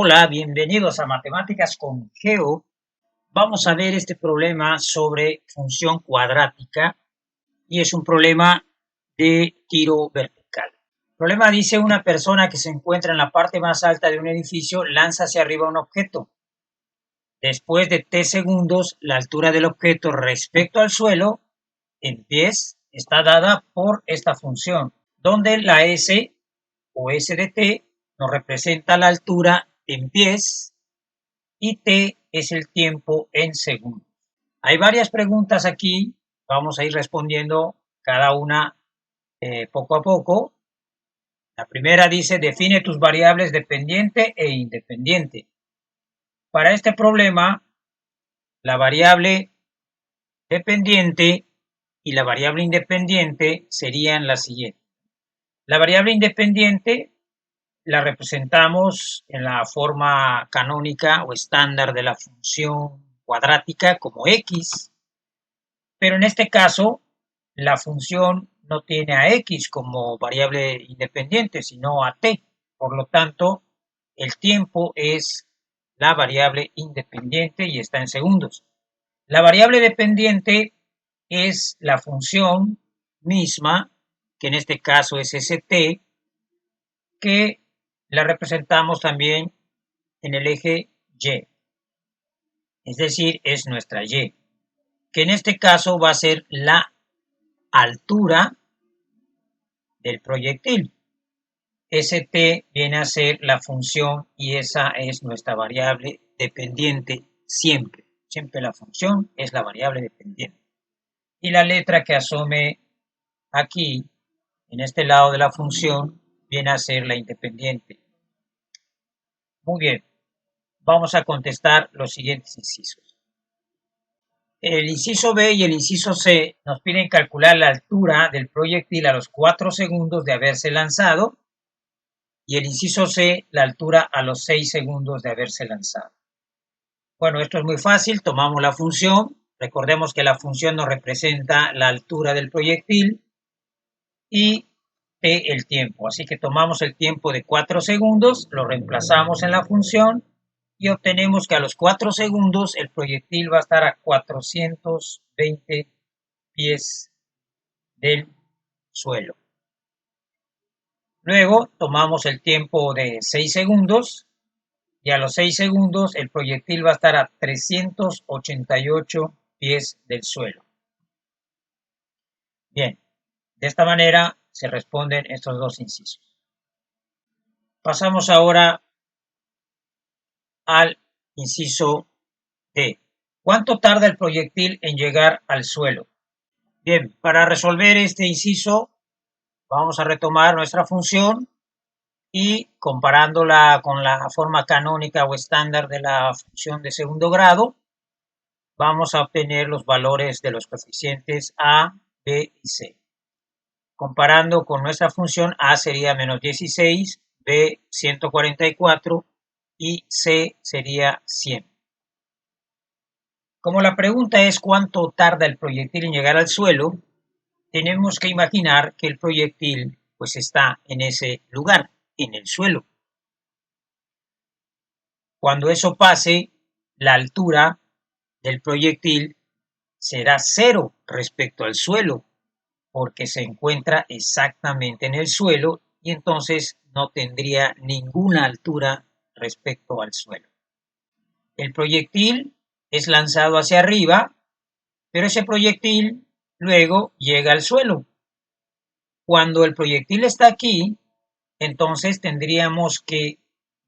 Hola, bienvenidos a Matemáticas con Geo. Vamos a ver este problema sobre función cuadrática y es un problema de tiro vertical. El problema dice una persona que se encuentra en la parte más alta de un edificio lanza hacia arriba un objeto. Después de t segundos, la altura del objeto respecto al suelo en pies está dada por esta función, donde la s o s de t nos representa la altura en pies y t es el tiempo en segundos. Hay varias preguntas aquí, vamos a ir respondiendo cada una poco a poco. La primera dice, define tus variables dependiente e independiente. Para este problema, la variable dependiente y la variable independiente serían las siguientes. La variable independiente la representamos en la forma canónica o estándar de la función cuadrática como x, pero en este caso la función no tiene a x como variable independiente, sino a t. Por lo tanto, el tiempo es la variable independiente y está en segundos. La variable dependiente es la función misma, que en este caso es st, que la representamos también en el eje y, es decir, es nuestra y, que en este caso va a ser la altura del proyectil. St viene a ser la función y esa es nuestra variable dependiente siempre. Siempre la función es la variable dependiente. Y la letra que asome aquí, en este lado de la función, viene a ser la independiente. Muy bien, vamos a contestar los siguientes incisos. El inciso B y el inciso C nos piden calcular la altura del proyectil a los 4 segundos de haberse lanzado y el inciso C la altura a los 6 segundos de haberse lanzado. Bueno, esto es muy fácil, tomamos la función, recordemos que la función nos representa la altura del proyectil y t el tiempo, así que tomamos el tiempo de 4 segundos, lo reemplazamos en la función y obtenemos que a los 4 segundos el proyectil va a estar a 420 pies del suelo. Luego tomamos el tiempo de 6 segundos y a los 6 segundos el proyectil va a estar a 388 pies del suelo. Bien, de esta manera se responden estos dos incisos. Pasamos ahora al inciso D. ¿Cuánto tarda el proyectil en llegar al suelo? Bien, para resolver este inciso vamos a retomar nuestra función y comparándola con la forma canónica o estándar de la función de segundo grado, vamos a obtener los valores de los coeficientes a, b y c. Comparando con nuestra función, a sería menos 16, b 144 y c sería 100. Como la pregunta es cuánto tarda el proyectil en llegar al suelo, tenemos que imaginar que el proyectil pues está en ese lugar, en el suelo. Cuando eso pase, la altura del proyectil será 0 respecto al suelo, porque se encuentra exactamente en el suelo y entonces no tendría ninguna altura respecto al suelo. El proyectil es lanzado hacia arriba, pero ese proyectil luego llega al suelo. Cuando el proyectil está aquí, entonces tendríamos que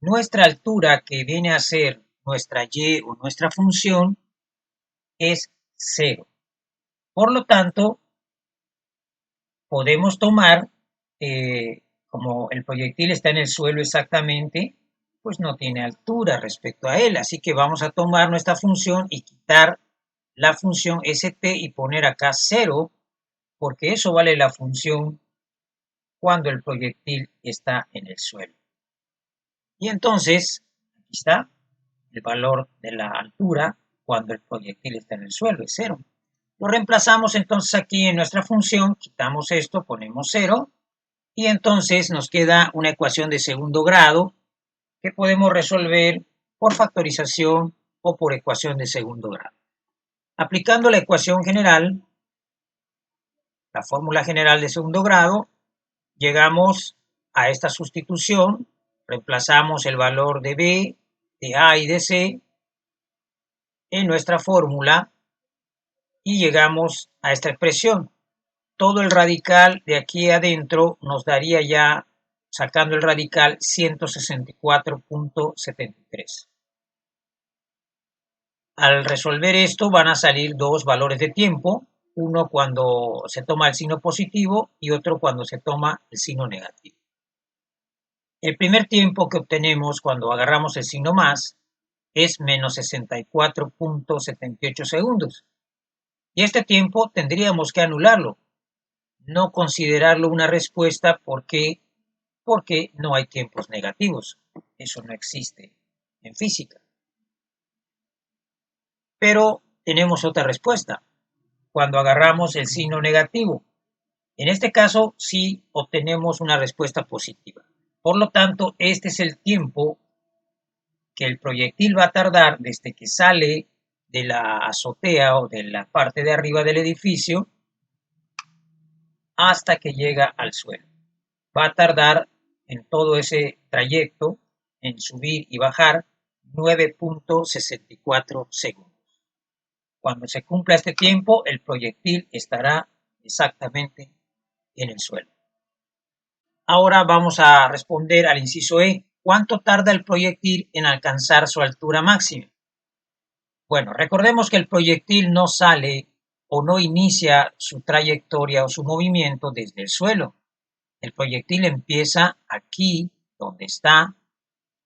nuestra altura, que viene a ser nuestra y o nuestra función, es 0. Por lo tanto, podemos tomar, como el proyectil está en el suelo exactamente, pues no tiene altura respecto a él. Así que vamos a tomar nuestra función y quitar la función st y poner acá 0, porque eso vale la función cuando el proyectil está en el suelo. Y entonces, aquí está el valor de la altura cuando el proyectil está en el suelo, es 0. Lo reemplazamos entonces aquí en nuestra función, quitamos esto, ponemos 0, y entonces nos queda una ecuación de segundo grado que podemos resolver por factorización o por ecuación de segundo grado. Aplicando la ecuación general, la fórmula general de segundo grado, llegamos a esta sustitución, reemplazamos el valor de B, de A y de C en nuestra fórmula y llegamos a esta expresión. Todo el radical de aquí adentro nos daría ya, sacando el radical, 164.73. Al resolver esto van a salir dos valores de tiempo, uno cuando se toma el signo positivo y otro cuando se toma el signo negativo. El primer tiempo que obtenemos cuando agarramos el signo más es menos 64.78 segundos. Y este tiempo tendríamos que anularlo, no considerarlo una respuesta porque no hay tiempos negativos. Eso no existe en física. Pero tenemos otra respuesta cuando agarramos el signo negativo. En este caso sí obtenemos una respuesta positiva. Por lo tanto, este es el tiempo que el proyectil va a tardar desde que sale de la azotea o de la parte de arriba del edificio hasta que llega al suelo. Va a tardar en todo ese trayecto, en subir y bajar, 9.64 segundos. Cuando se cumpla este tiempo, el proyectil estará exactamente en el suelo. Ahora vamos a responder al inciso E. ¿Cuánto tarda el proyectil en alcanzar su altura máxima? Bueno, recordemos que el proyectil no sale o no inicia su trayectoria o su movimiento desde el suelo. El proyectil empieza aquí, donde está,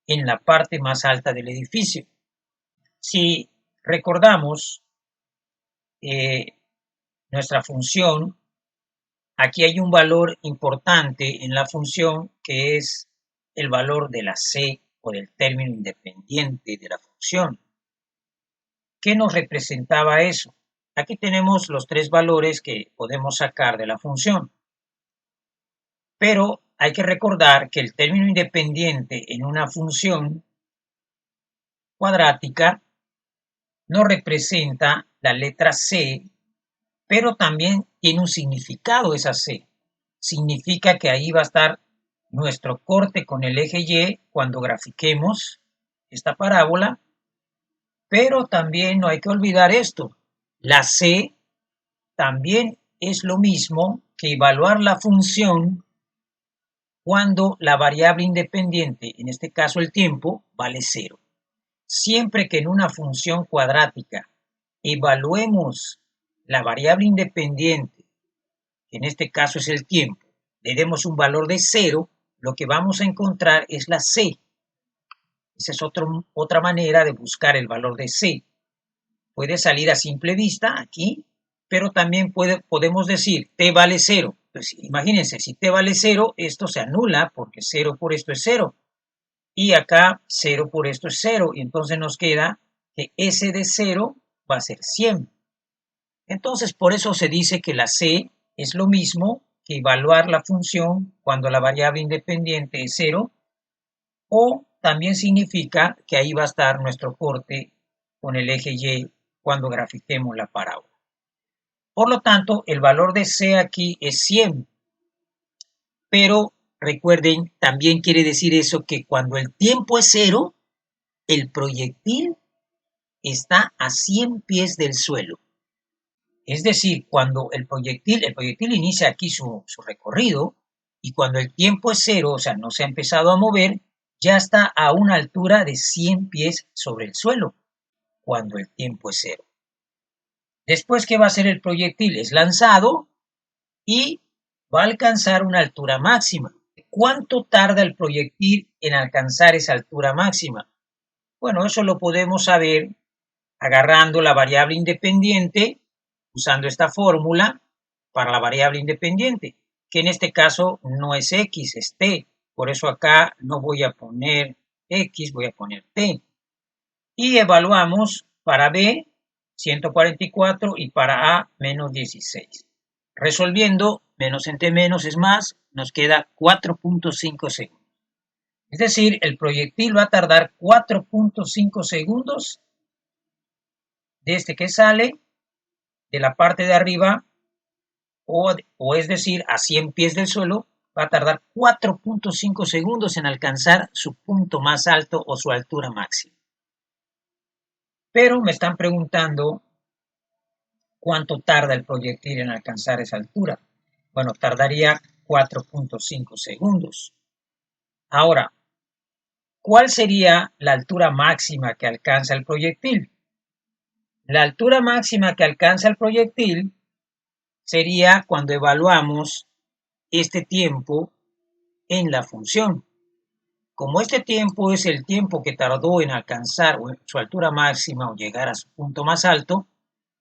en la parte más alta del edificio. Si recordamos nuestra función, aquí hay un valor importante en la función que es el valor de la c o del término independiente de la función. ¿Qué nos representaba eso? Aquí tenemos los tres valores que podemos sacar de la función. Pero hay que recordar que el término independiente en una función cuadrática no representa la letra C, pero también tiene un significado esa C. Significa que ahí va a estar nuestro corte con el eje Y cuando grafiquemos esta parábola, pero también no hay que olvidar esto. La C también es lo mismo que evaluar la función cuando la variable independiente, en este caso el tiempo, vale 0. Siempre que en una función cuadrática evaluemos la variable independiente, que en este caso es el tiempo, le demos un valor de 0, lo que vamos a encontrar es la c. Esa es otra manera de buscar el valor de c. Puede salir a simple vista aquí, pero también podemos decir t vale 0. Pues imagínense, si t vale 0, esto se anula porque 0 por esto es 0. Y acá 0 por esto es 0. Y entonces nos queda que s de 0 va a ser 100. Entonces, por eso se dice que la c es lo mismo que evaluar la función cuando la variable independiente es 0, o también significa que ahí va a estar nuestro corte con el eje Y cuando grafiquemos la parábola. Por lo tanto, el valor de C aquí es 100, pero recuerden, también quiere decir eso que cuando el tiempo es 0, el proyectil está a 100 pies del suelo. Es decir, cuando el proyectil inicia aquí su recorrido, y cuando el tiempo es 0, o sea, no se ha empezado a mover, ya está a una altura de 100 pies sobre el suelo, cuando el tiempo es 0. Después, ¿qué va a hacer el proyectil? Es lanzado y va a alcanzar una altura máxima. ¿Cuánto tarda el proyectil en alcanzar esa altura máxima? Bueno, eso lo podemos saber agarrando la variable independiente, usando esta fórmula para la variable independiente, que en este caso no es x, es t. Por eso acá no voy a poner x, voy a poner t. Y evaluamos para b 144 y para a menos 16. Resolviendo, menos entre menos es más, nos queda 4.5 segundos. Es decir, el proyectil va a tardar 4.5 segundos desde que sale de la parte de arriba, o es decir, a 100 pies del suelo, va a tardar 4.5 segundos en alcanzar su punto más alto o su altura máxima. Pero me están preguntando cuánto tarda el proyectil en alcanzar esa altura. Bueno, tardaría 4.5 segundos. Ahora, ¿cuál sería la altura máxima que alcanza el proyectil? La altura máxima que alcanza el proyectil sería cuando evaluamos este tiempo en la función. Como este tiempo es el tiempo que tardó en alcanzar su altura máxima o llegar a su punto más alto,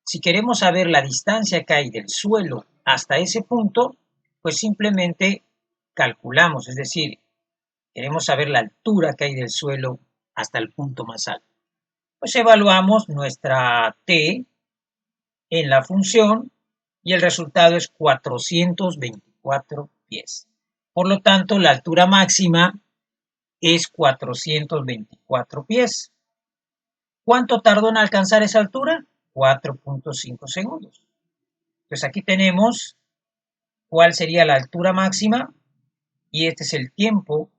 si queremos saber la distancia que hay del suelo hasta ese punto, pues simplemente calculamos, es decir, queremos saber la altura que hay del suelo hasta el punto más alto. Pues evaluamos nuestra t en la función y el resultado es 424 pies. Por lo tanto, la altura máxima es 424 pies. ¿Cuánto tardó en alcanzar esa altura? 4.5 segundos. Pues aquí tenemos cuál sería la altura máxima y este es el tiempo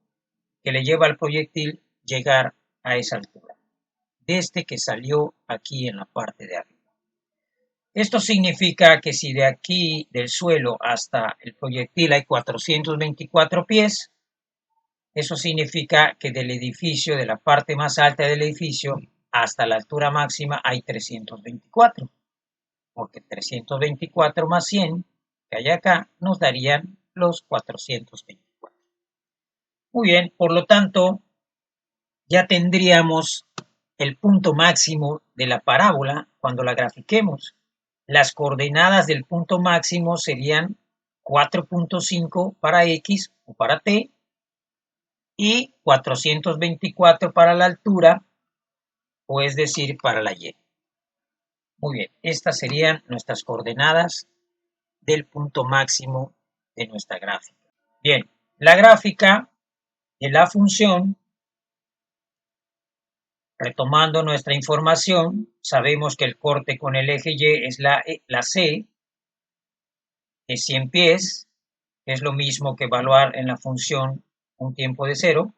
que le lleva al proyectil llegar a esa altura, desde que salió aquí en la parte de arriba. Esto significa que si de aquí del suelo hasta el proyectil hay 424 pies, eso significa que del edificio, de la parte más alta del edificio, hasta la altura máxima hay 324, porque 324 más 100 que hay acá nos darían los 424. Muy bien, por lo tanto, ya tendríamos el punto máximo de la parábola cuando la grafiquemos. Las coordenadas del punto máximo serían 4.5 para X o para T y 424 para la altura, o es decir, para la Y. Muy bien, estas serían nuestras coordenadas del punto máximo de nuestra gráfica. Bien, la gráfica de la función, retomando nuestra información, sabemos que el corte con el eje Y es la C, es 100 pies, es lo mismo que evaluar en la función un tiempo de 0.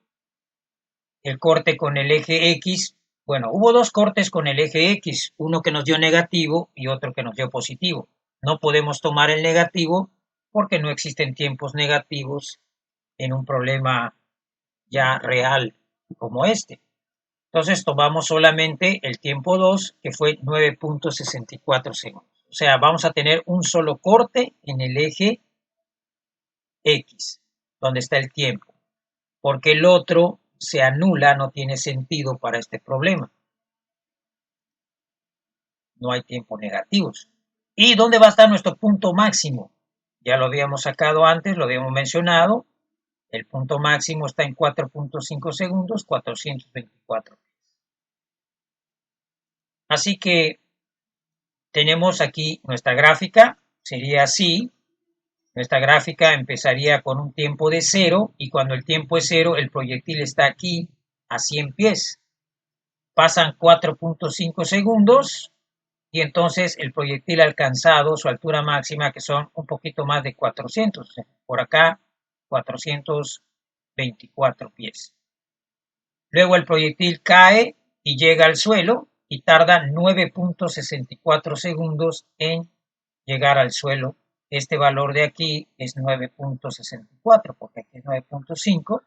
El corte con el eje X, bueno, hubo dos cortes con el eje X, uno que nos dio negativo y otro que nos dio positivo. No podemos tomar el negativo porque no existen tiempos negativos en un problema ya real como este. Entonces tomamos solamente el tiempo 2, que fue 9.64 segundos. O sea, vamos a tener un solo corte en el eje X, donde está el tiempo, porque el otro se anula, no tiene sentido para este problema. No hay tiempos negativos. ¿Y dónde va a estar nuestro punto máximo? Ya lo habíamos sacado antes, lo habíamos mencionado. El punto máximo está en 4.5 segundos, 424. Así que tenemos aquí nuestra gráfica, sería así. Nuestra gráfica empezaría con un tiempo de 0 y cuando el tiempo es 0, el proyectil está aquí a 100 pies. Pasan 4.5 segundos y entonces el proyectil ha alcanzado su altura máxima, que son un poquito más de 400. Por acá, 424 pies. Luego el proyectil cae y llega al suelo y tarda 9.64 segundos en llegar al suelo. Este valor de aquí es 9.64, porque aquí es 9.5,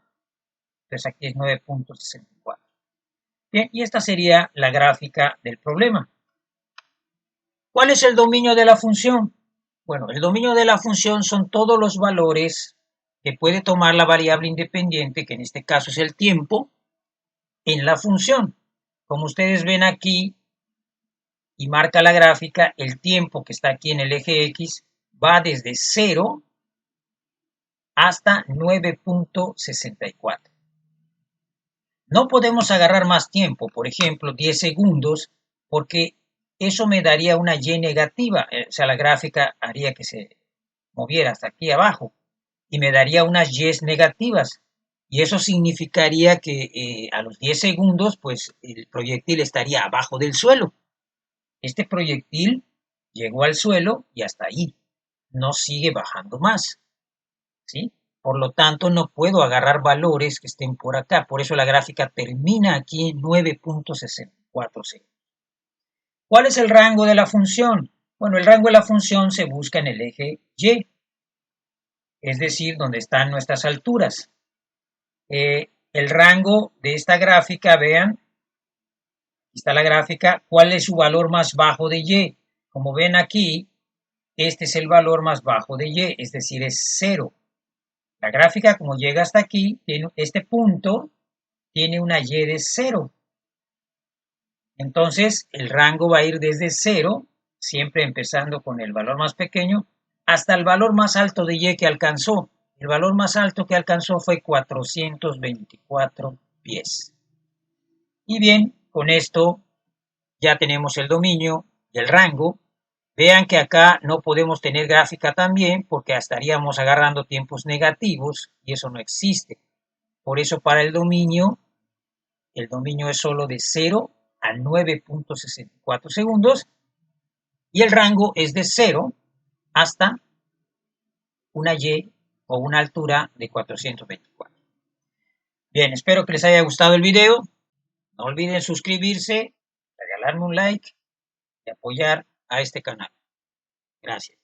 entonces aquí es 9.64. Bien, y esta sería la gráfica del problema. ¿Cuál es el dominio de la función? Bueno, el dominio de la función son todos los valores que puede tomar la variable independiente, que en este caso es el tiempo, en la función. Como ustedes ven aquí y marca la gráfica, el tiempo que está aquí en el eje X va desde 0 hasta 9.64. No podemos agarrar más tiempo, por ejemplo, 10 segundos, porque eso me daría una Y negativa, o sea, la gráfica haría que se moviera hasta aquí abajo y me daría unas Y negativas. Y eso significaría que a los 10 segundos, pues el proyectil estaría abajo del suelo. Este proyectil llegó al suelo y hasta ahí. No sigue bajando más, ¿sí? Por lo tanto, no puedo agarrar valores que estén por acá. Por eso la gráfica termina aquí en 9.64 segundos. ¿Cuál es el rango de la función? Bueno, el rango de la función se busca en el eje Y, es decir, donde están nuestras alturas. El rango de esta gráfica, vean, aquí está la gráfica, ¿cuál es su valor más bajo de Y? Como ven aquí, este es el valor más bajo de Y, es decir, es 0. La gráfica, como llega hasta aquí, tiene este punto tiene una Y de 0. Entonces, el rango va a ir desde 0, siempre empezando con el valor más pequeño, hasta el valor más alto de Y que alcanzó. El valor más alto que alcanzó fue 424 pies. Y bien, con esto ya tenemos el dominio y el rango. Vean que acá no podemos tener gráfica también porque estaríamos agarrando tiempos negativos y eso no existe. Por eso para el dominio es solo de 0 a 9.64 segundos y el rango es de 0 hasta una Y o una altura de 424. Bien, espero que les haya gustado el video. No olviden suscribirse, regalarme un like y apoyar a este canal. Gracias.